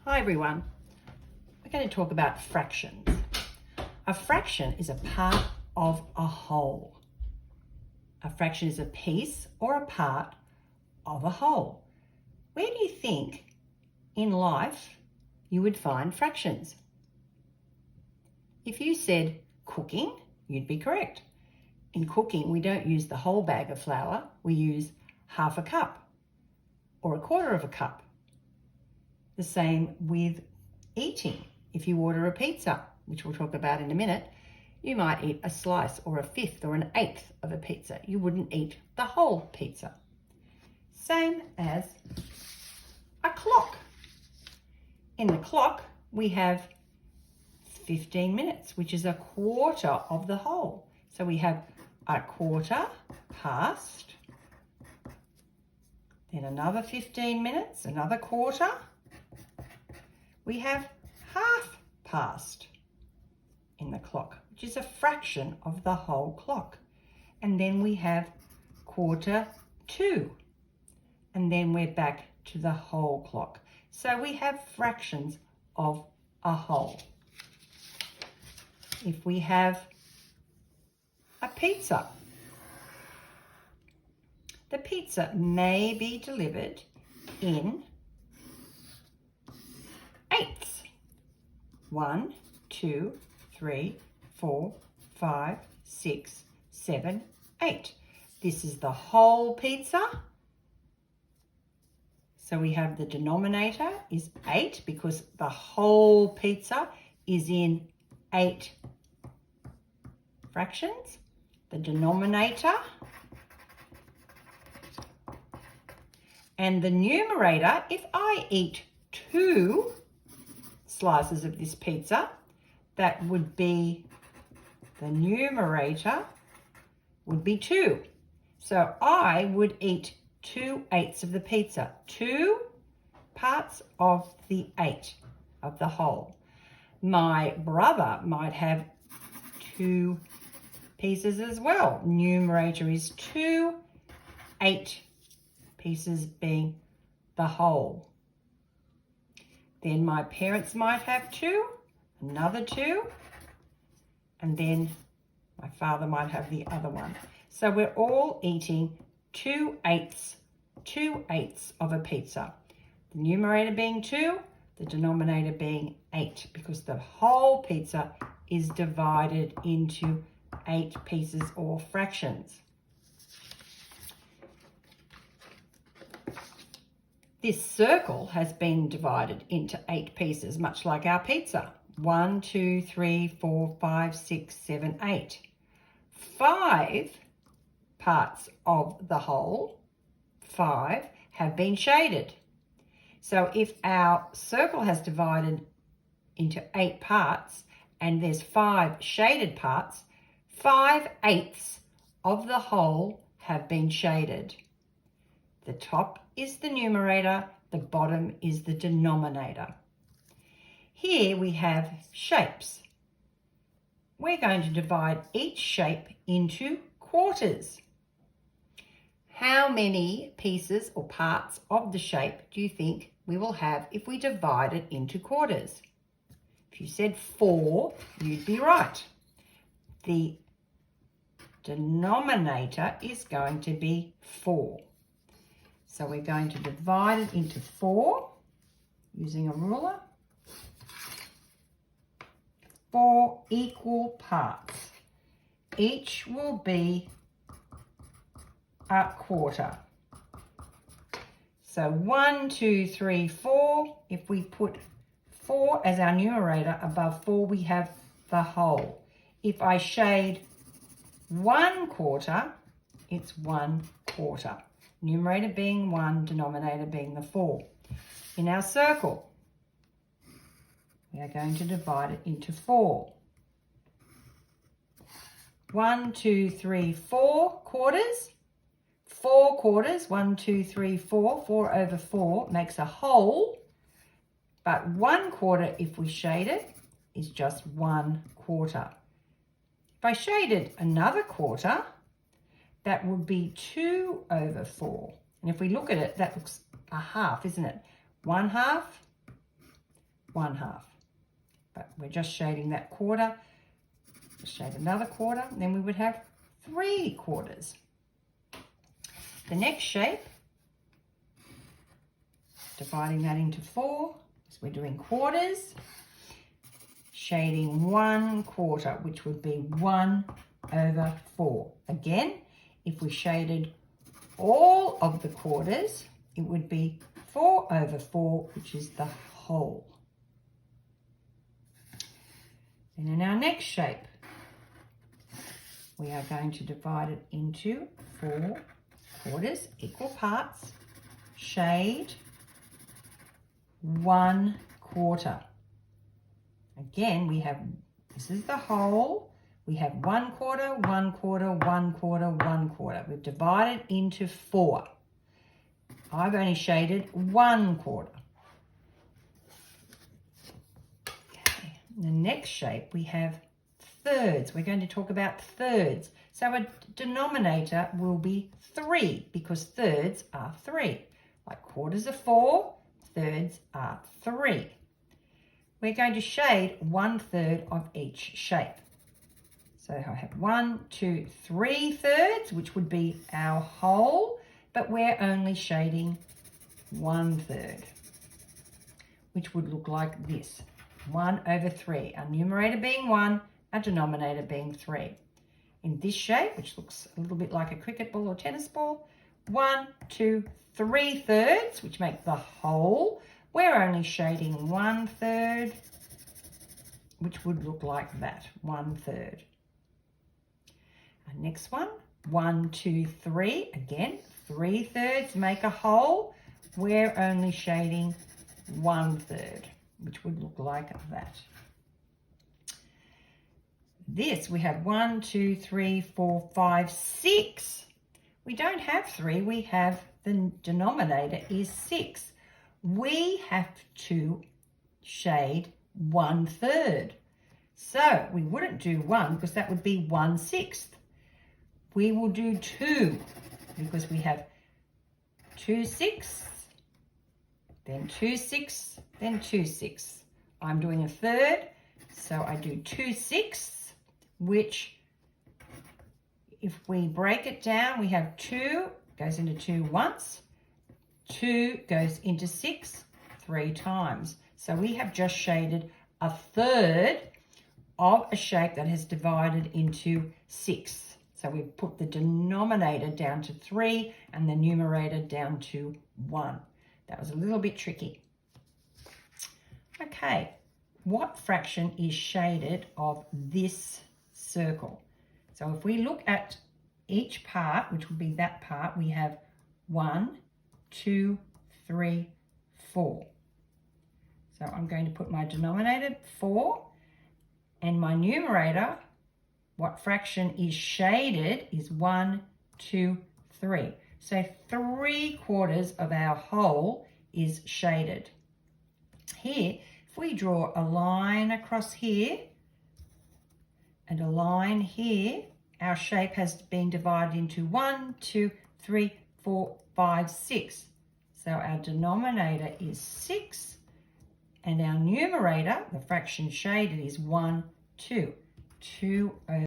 Hi everyone. We're going to talk about fractions. A fraction is a part of a whole. A fraction is a piece or a part of a whole. Where do you think in life you would find fractions? If you said cooking, you'd be correct. In cooking, we don't use the whole bag of flour, we use half a cup or a quarter of a cup. The same with eating. If you order a pizza, which we'll talk about in a minute, you might eat a slice or a fifth or an eighth of a pizza. You wouldn't eat the whole pizza. Same as a clock. In the clock, we have 15 minutes, which is a quarter of the whole. So we have a quarter past, then another 15 minutes, another quarter. We have half past in the clock, which is a fraction of the whole clock. And then we have quarter to, and then we're back to the whole clock. So we have fractions of a whole. If we have a pizza, the pizza may be delivered in eighths. 1, 2, 3, 4, 5, 6, 7, 8. This is the whole pizza. So we have the denominator is 8 because the whole pizza is in 8 fractions. The denominator and the numerator, if I eat 2 slices of this pizza, that would be, the numerator would be 2. So I would eat 2/8 of the pizza, 2 parts of the 8 of the whole. My brother might have 2 pieces as well. Numerator is 2, 8 pieces being the whole. Then my parents might have 2, another 2, and then my father might have the other one. So we're all eating 2/8 of a pizza. The numerator being 2, the denominator being 8, because the whole pizza is divided into 8 pieces or fractions. This circle has been divided into 8 pieces, much like our pizza. 1, 2, 3, 4, 5, 6, 7, 8. 5 parts of the whole, 5, have been shaded. So if our circle has divided into 8 parts and there's 5 shaded parts, 5/8 of the whole have been shaded. The top is the numerator, the bottom is the denominator. Here we have shapes. We're going to divide each shape into quarters. How many pieces or parts of the shape do you think we will have if we divide it into quarters? If you said 4, you'd be right. The denominator is going to be 4. So we're going to divide it into 4 using a ruler. 4 equal parts. Each will be a quarter. So 1, 2, 3, 4. If we put 4 as our numerator above 4, we have the whole. If I shade 1/4, it's 1/4. Numerator being 1, denominator being the 4. In our circle, we are going to divide it into 4. 1, 2, 3, 4 quarters. 4 quarters, 1, 2, 3, 4. 4 over 4 makes a whole, but 1/4, if we shade it, is just 1/4. If I shaded another quarter, that would be 2 over 4. And if we look at it, that looks a half, isn't it? 1/2 1/2. But we're just shading that quarter. Shade another quarter, and then we would have 3/4. The next shape, dividing that into 4, so we're doing quarters, shading 1/4, which would be 1/4. Again, if we shaded all of the quarters, it would be 4/4, which is the whole. And in our next shape, we are going to divide it into 4 quarters, equal parts, shade 1/4. Again, we have, this is the whole, we have 1/4, 1/4, 1/4, 1/4. We've divided into 4. I've only shaded 1/4. Okay, in the next shape we have thirds. We're going to talk about thirds. So a denominator will be 3 because thirds are 3. Like quarters are 4, thirds are 3. We're going to shade 1/3 of each shape. So I have 1, 2, 3 thirds, which would be our whole, but we're only shading 1/3, which would look like this. 1/3, our numerator being 1, our denominator being 3. In this shape, which looks a little bit like a cricket ball or tennis ball, 1, 2, 3 thirds, which make the whole. We're only shading 1/3, which would look like that, 1/3. Our next one, 1, 2, 3, again, 3 thirds make a whole. We're only shading 1/3, which would look like that. This, we have 1, 2, 3, 4, 5, 6. We don't have 3, we have the denominator is 6. We have to shade 1/3. So we wouldn't do 1 because that would be 1/6. We will do 2 because we have 2/6, then 2/6, then 2/6. I'm doing a third, so I do 2/6, which if we break it down, we have 2 goes into 2 once, 2 goes into 6 3 times. So we have just shaded a third of a shape that has divided into 6. So we've put the denominator down to 3 and the numerator down to 1. That was a little bit tricky. Okay, what fraction is shaded of this circle? So if we look at each part, which would be that part, we have 1, 2, 3, 4. So I'm going to put my denominator 4 and my numerator, what fraction is shaded is 1, 2, 3. So 3/4 of our whole is shaded. Here, if we draw a line across here and a line here, our shape has been divided into 1, 2, 3, 4, 5, 6. So our denominator is 6 and our numerator, the fraction shaded, is 1, 2. 2/6.